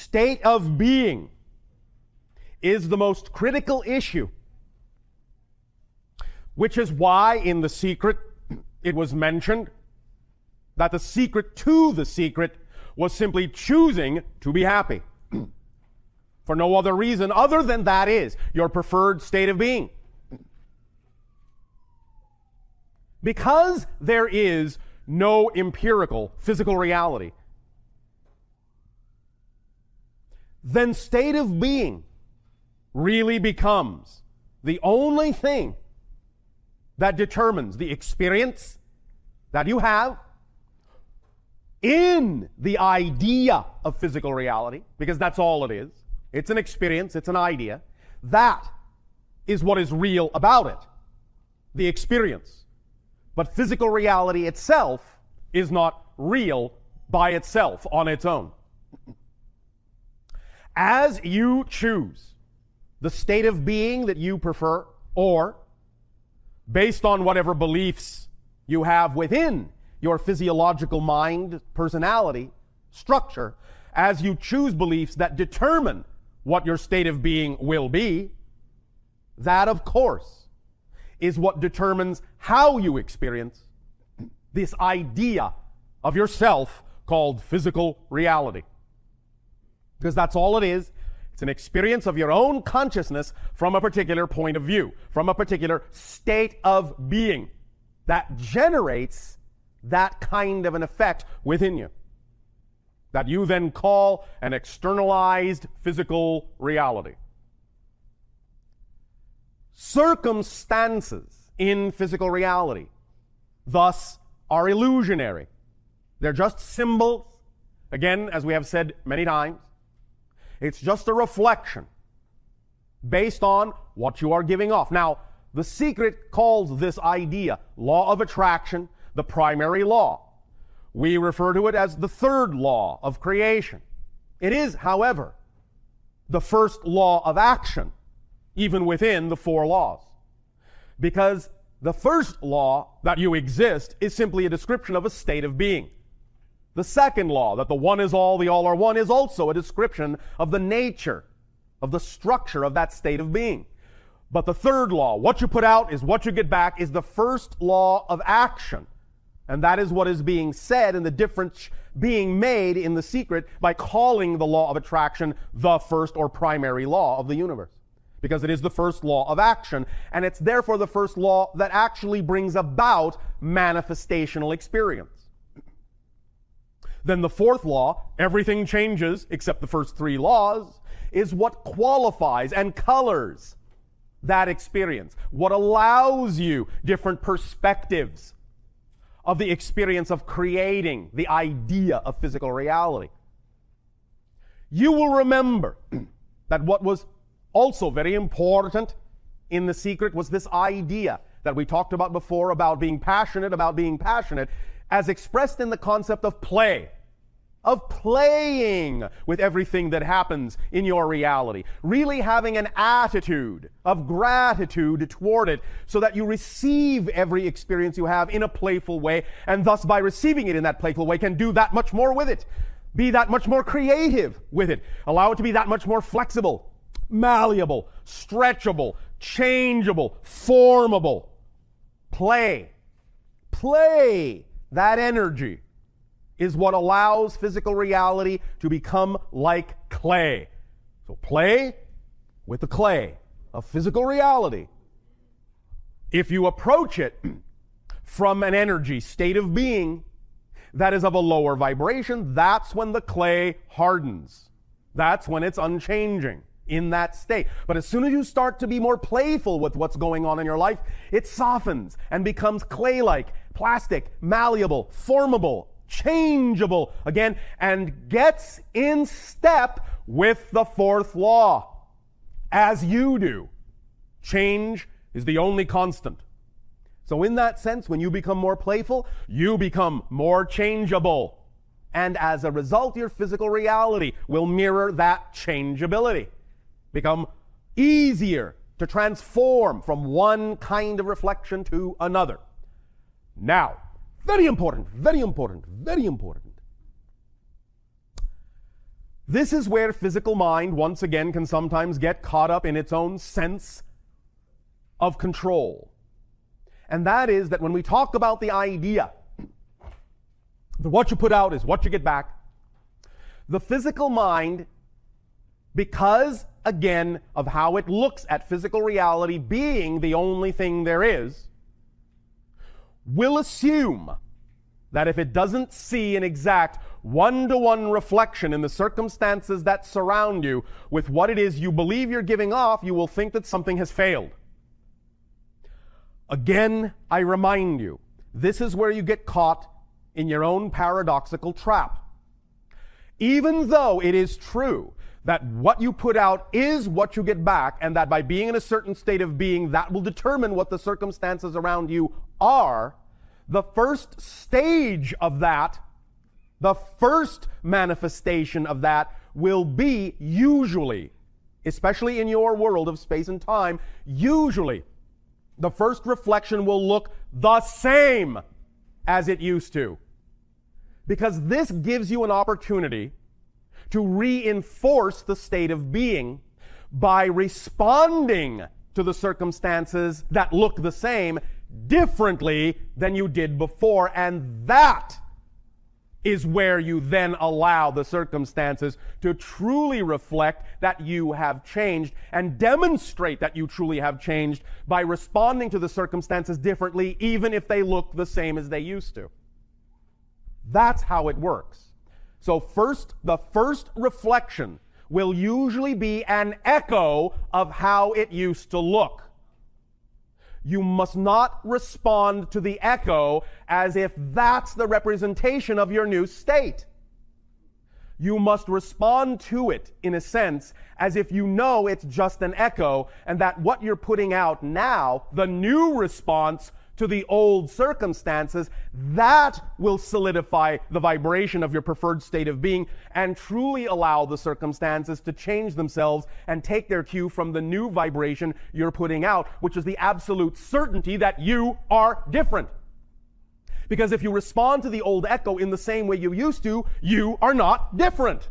state of being is the most critical issue, which is why in The Secret it was mentioned that the secret to the secret was simply choosing to be happy. For no other reason other than that is your preferred state of being. Because there is no empirical physical reality, then state of being really becomes the only thing that determines the experience that you have in the idea of physical reality, because that's all it is. It's an experience, it's an idea. That is what is real about it, the experience. But physical reality itself is not real by itself, on its own. As you choose the state of being that you prefer, or based on whatever beliefs you have within your physiological mind, personality, structure, as you choose beliefs that determine what your state of being will be, that, of course, is what determines how you experience this idea of yourself called physical reality. Because that's all it is. It's an experience of your own consciousness from a particular point of view, from a particular state of being that generates that kind of an effect within you, that you then call an externalized physical reality. Circumstances in physical reality, thus, are illusionary. They're just symbols. Again, as we have said many times, it's just a reflection based on what you are giving off. Now, The Secret calls this idea, law of attraction, the primary law. We refer to it as the third law of creation. It is, however, the first law of action, even within the four laws. Because the first law, that you exist, is simply a description of a state of being. The second law, that the one is all, the all are one, is also a description of the nature, of the structure of that state of being. But the third law, what you put out is what you get back, is the first law of action. And that is what is being said and the difference being made in The Secret by calling the law of attraction the first or primary law of the universe. Because it is the first law of action, and it's therefore the first law that actually brings about manifestational experience. Then the fourth law, everything changes except the first three laws, is what qualifies and colors that experience, what allows you different perspectives of the experience of creating the idea of physical reality. You will remember that what was also very important in The Secret was this idea that we talked about before about being passionate, as expressed in the concept of play, of playing with everything that happens in your reality, really having an attitude of gratitude toward it so that you receive every experience you have in a playful way, and thus by receiving it in that playful way can do that much more with it, be that much more creative with it, allow it to be that much more flexible, malleable, stretchable, changeable, formable. Play, that energy is what allows physical reality to become like clay. So play with the clay of physical reality. If you approach it from an energy state of being that is of a lower vibration, that's when the clay hardens. That's when it's unchanging in that state. But as soon as you start to be more playful with what's going on in your life, it softens and becomes clay-like, plastic, malleable, formable, changeable again, and gets in step with the fourth law, as you do. Change is the only constant. So in that sense, when you become more playful, you become more changeable. And as a result, your physical reality will mirror that changeability. Become easier to transform from one kind of reflection to another. Now, very important. This is where physical mind, once again, can sometimes get caught up in its own sense of control. And that is that when we talk about the idea that what you put out is what you get back, the physical mind, because, again, of how it looks at physical reality being the only thing there is, will assume that if it doesn't see an exact one-to-one reflection in the circumstances that surround you with what it is you believe you're giving off, you will think that something has failed. Again, I remind you, this is where you get caught in your own paradoxical trap. Even though it is true that what you put out is what you get back, and that by being in a certain state of being, that will determine what the circumstances around you are, the first stage of that, the first manifestation of that will be usually, especially in your world of space and time, usually the first reflection will look the same as it used to. Because this gives you an opportunity to reinforce the state of being by responding to the circumstances that look the same differently than you did before. And that is where you then allow the circumstances to truly reflect that you have changed and demonstrate that you truly have changed by responding to the circumstances differently, even if they look the same as they used to. That's how it works. So the first reflection will usually be an echo of how it used to look. You must not respond to the echo as if that's the representation of your new state. You must respond to it, in a sense, as if you know it's just an echo, and that what you're putting out now, the new response to the old circumstances, that will solidify the vibration of your preferred state of being and truly allow the circumstances to change themselves and take their cue from the new vibration you're putting out, which is the absolute certainty that you are different. Because if you respond to the old echo in the same way you used to, you are not different.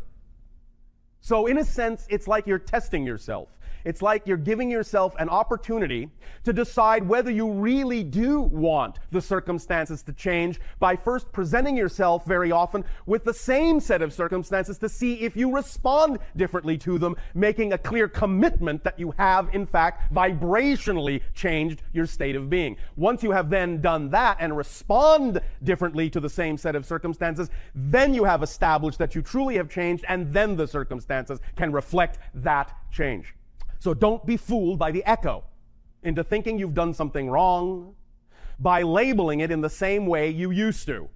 So in a sense, it's like you're testing yourself. It's like you're giving yourself an opportunity to decide whether you really do want the circumstances to change by first presenting yourself very often with the same set of circumstances to see if you respond differently to them, making a clear commitment that you have, in fact, vibrationally changed your state of being. Once you have then done that and respond differently to the same set of circumstances, then you have established that you truly have changed, and then the circumstances can reflect that change. So don't be fooled by the echo into thinking you've done something wrong by labeling it in the same way you used to.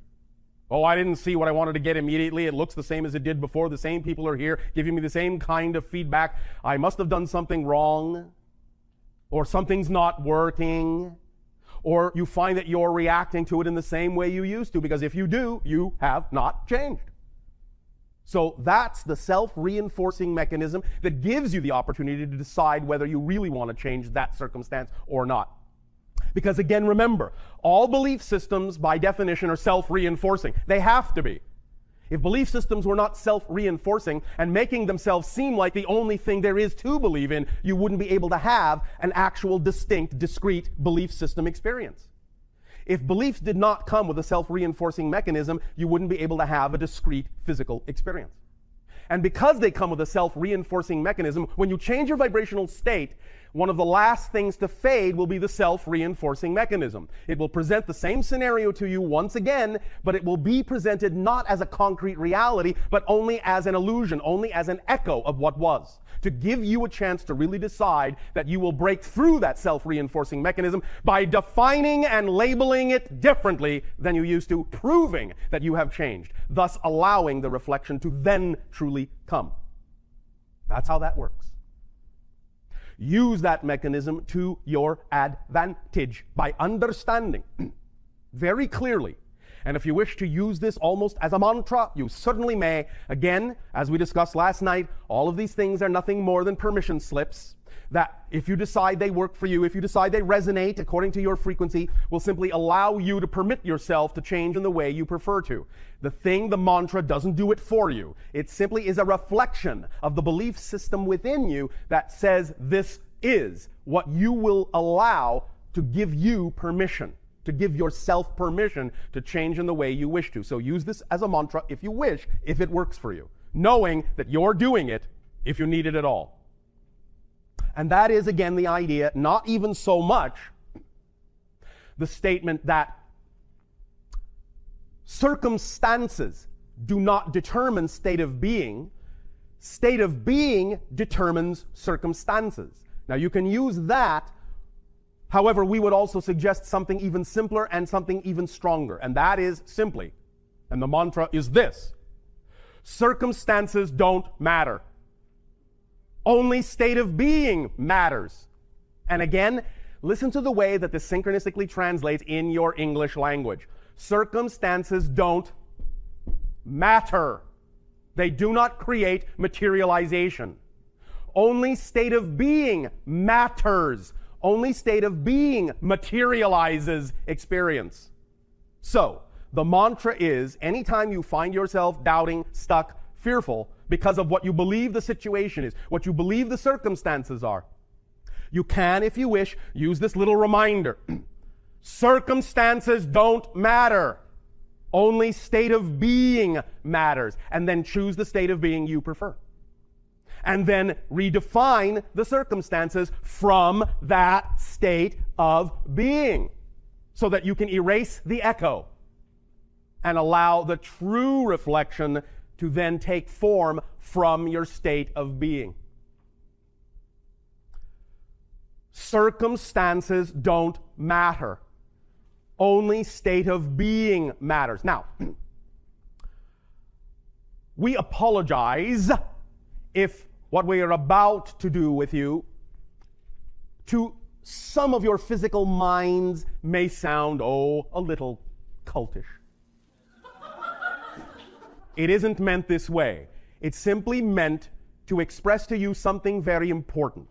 Oh, I didn't see what I wanted to get immediately. It looks the same as it did before. The same people are here giving me the same kind of feedback. I must have done something wrong, or something's not working, or you find that you're reacting to it in the same way you used to, because if you do, you have not changed. So that's the self-reinforcing mechanism that gives you the opportunity to decide whether you really want to change that circumstance or not. Because again, remember, all belief systems by definition are self-reinforcing. They have to be. If belief systems were not self-reinforcing and making themselves seem like the only thing there is to believe in, you wouldn't be able to have an actual distinct, discrete belief system experience. If beliefs did not come with a self-reinforcing mechanism, you wouldn't be able to have a discrete physical experience. And because they come with a self-reinforcing mechanism, when you change your vibrational state, one of the last things to fade will be the self-reinforcing mechanism. It will present the same scenario to you once again, but it will be presented not as a concrete reality, but only as an illusion, only as an echo of what was, to give you a chance to really decide that you will break through that self-reinforcing mechanism by defining and labeling it differently than you used to, proving that you have changed, thus allowing the reflection to then truly come. That's how that works. Use that mechanism to your advantage by understanding very clearly And if you wish to use this almost as a mantra, you certainly may. Again, as we discussed last night, all of these things are nothing more than permission slips that, if you decide they work for you, if you decide they resonate according to your frequency, will simply allow you to permit yourself to change in the way you prefer to. The mantra doesn't do it for you. It simply is a reflection of the belief system within you that says this is what you will allow to give you permission, to give yourself permission to change in the way you wish to. So use this as a mantra if you wish, if it works for you, knowing that you're doing it if you need it at all. And that is, again, the idea, not even so much the statement that circumstances do not determine state of being. State of being determines circumstances. Now, you can use that. However, we would also suggest something even simpler and something even stronger. And that is simply, and the mantra is this: circumstances don't matter. Only state of being matters. And again, listen to the way that this synchronistically translates in your English language. Circumstances don't matter. They do not create materialization. Only state of being matters. Only state of being materializes experience. So, the mantra is, anytime you find yourself doubting, stuck, fearful, because of what you believe the situation is, what you believe the circumstances are, you can, if you wish, use this little reminder. Circumstances don't matter. Only state of being matters. And then choose the state of being you prefer. And then redefine the circumstances from that state of being, so that you can erase the echo and allow the true reflection to then take form from your state of being. Circumstances don't matter. Only state of being matters. Now, we apologize if what we are about to do with you, to some of your physical minds, may sound, a little cultish. It isn't meant this way. It's simply meant to express to you something very important.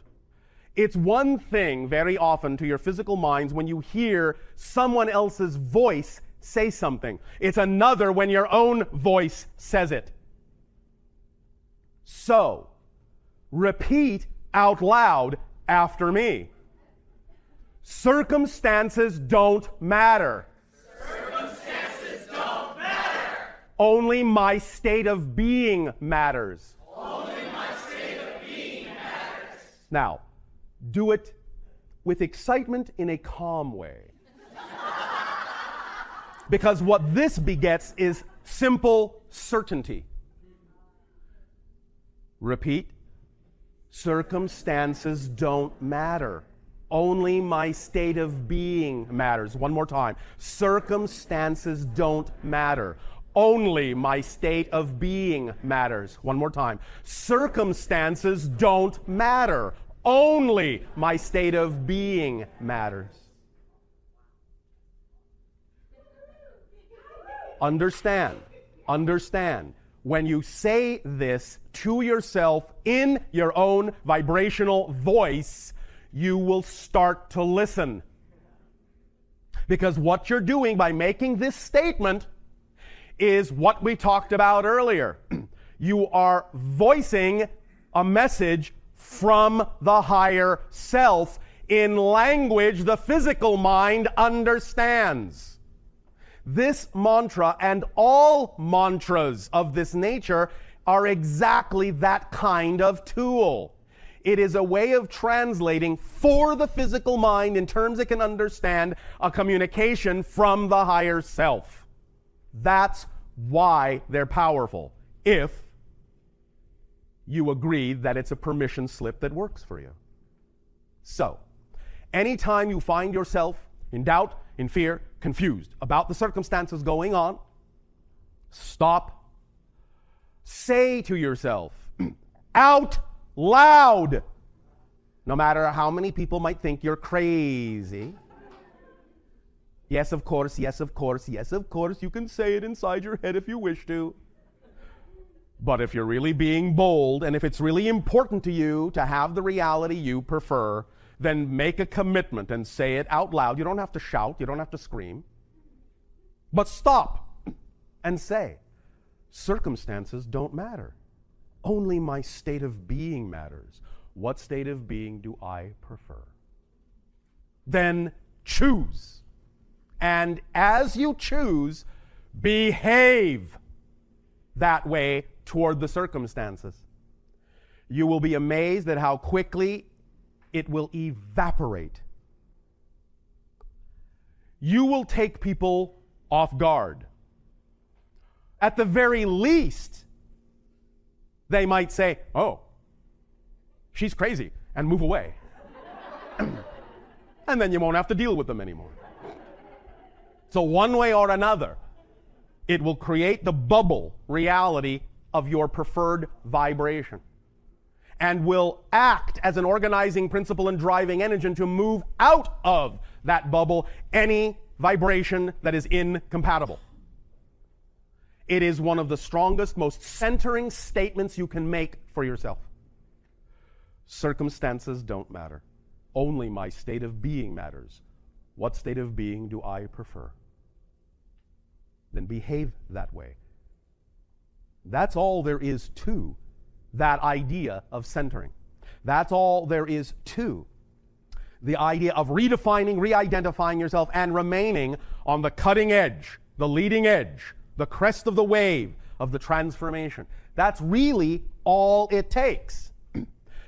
It's one thing very often to your physical minds when you hear someone else's voice say something. It's another when your own voice says it. So, repeat out loud after me. Circumstances don't matter. Only my state of being matters. Only my state of being matters. Now, do it with excitement in a calm way. Because what this begets is simple certainty. Repeat. Circumstances don't matter. Only my state of being matters. One more time. Circumstances don't matter. Only my state of being matters. One more time. Circumstances don't matter. Only my state of being matters. Understand. When you say this to yourself in your own vibrational voice, you will start to listen. Because what you're doing by making this statement is what we talked about earlier. You are voicing a message from the higher self in language the physical mind understands. This mantra and all mantras of this nature are exactly that kind of tool. It is a way of translating for the physical mind in terms it can understand a communication from the higher self. That's why they're powerful, if you agree that it's a permission slip that works for you. So, anytime you find yourself in doubt, in fear, confused about the circumstances going on, stop. Say to yourself, out loud, no matter how many people might think you're crazy, Yes, of course, yes, of course, yes, of course. You can say it inside your head if you wish to. But if you're really being bold, and if it's really important to you to have the reality you prefer, then make a commitment and say it out loud. You don't have to shout. You don't have to scream. But stop and say, circumstances don't matter. Only my state of being matters. What state of being do I prefer? Then choose. And as you choose, behave that way toward the circumstances. You will be amazed at how quickly it will evaporate. You will take people off guard. At the very least, they might say, "Oh, she's crazy," and move away. And then you won't have to deal with them anymore. So one way or another, it will create the bubble reality of your preferred vibration and will act as an organizing principle and driving engine to move out of that bubble any vibration that is incompatible. It is one of the strongest, most centering statements you can make for yourself. Circumstances don't matter. Only my state of being matters. What state of being do I prefer? Then behave that way. That's all there is to that idea of centering. That's all there is to the idea of redefining, re-identifying yourself, and remaining on the cutting edge, the leading edge, the crest of the wave of the transformation. That's really all it takes.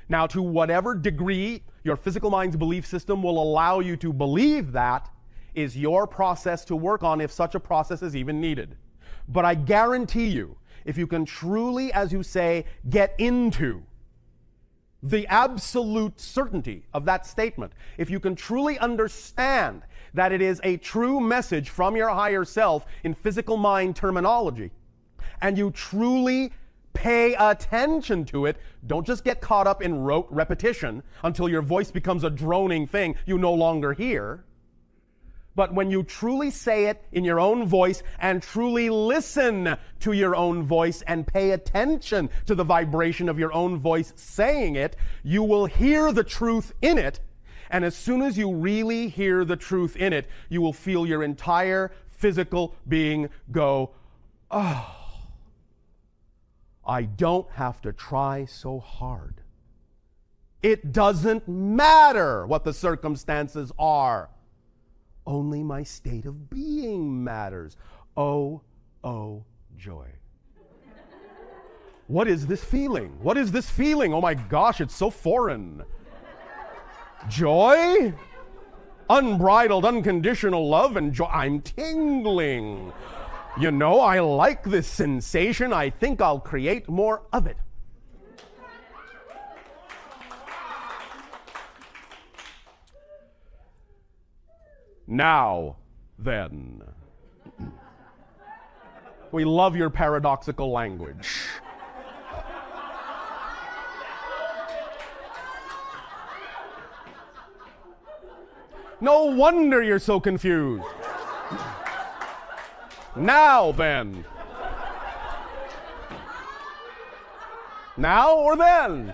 Now, to whatever degree your physical mind's belief system will allow you to believe that is your process to work on, if such a process is even needed. But I guarantee you, if you can truly, as you say, get into the absolute certainty of that statement, if you can truly understand that it is a true message from your higher self in physical mind terminology, and you truly pay attention to it, don't just get caught up in rote repetition until your voice becomes a droning thing you no longer hear. But when you truly say it in your own voice and truly listen to your own voice and pay attention to the vibration of your own voice saying it, you will hear the truth in it. And as soon as you really hear the truth in it, you will feel your entire physical being go, "Oh, I don't have to try so hard. It doesn't matter what the circumstances are. Only my state of being matters. Oh, oh, joy." What is this feeling? What is this feeling? Oh my gosh, it's so foreign. Joy? Unbridled, unconditional love and joy. I'm tingling. You know, I like this sensation. I think I'll create more of it. Now, then. We love your paradoxical language. No wonder you're so confused. Now, then. Now or then?